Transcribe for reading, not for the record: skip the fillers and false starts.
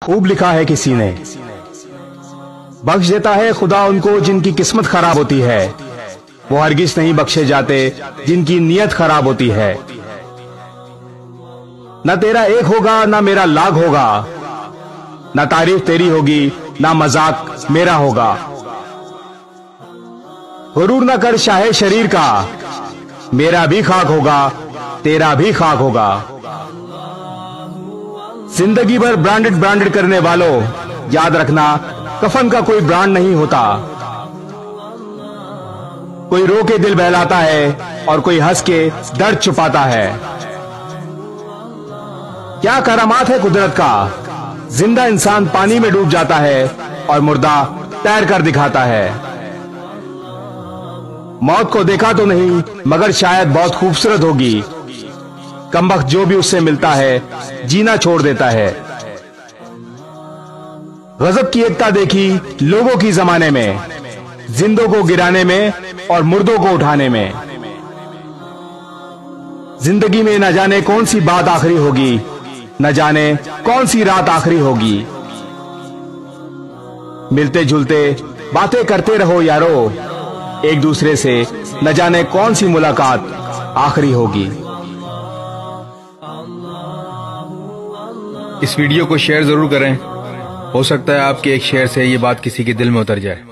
खूब लिखा है किसी ने, बख्श देता है खुदा उनको जिनकी किस्मत खराब होती है, वो हरगिज नहीं बख्शे जाते जिनकी नीयत खराब होती है। न तेरा एक होगा न मेरा लाख होगा, न तारीफ तेरी होगी न मजाक मेरा होगा। गुरूर न कर शाहे शरीर का, मेरा भी खाक होगा तेरा भी खाक होगा। जिंदगी भर ब्रांडेड ब्रांडेड करने वालों, याद रखना कफन का कोई ब्रांड नहीं होता। कोई रो के दिल बहलाता है और कोई हंस के दर्द छुपाता है। क्या करामात है कुदरत का, जिंदा इंसान पानी में डूब जाता है और मुर्दा तैर कर दिखाता है। मौत को देखा तो नहीं मगर शायद बहुत खूबसूरत होगी, कमबख्त जो भी उससे मिलता है जीना छोड़ देता है। गजब की एकता देखी लोगों की जमाने में, जिंदों को गिराने में और मुर्दों को उठाने में। जिंदगी में न जाने कौन सी बात आखिरी होगी, न जाने कौन सी रात आखिरी होगी। मिलते जुलते बातें करते रहो यारो, एक दूसरे से न जाने कौन सी मुलाकात आखिरी होगी। इस वीडियो को शेयर जरूर करें, हो सकता है आपके एक शेयर से ये बात किसी के दिल में उतर जाए।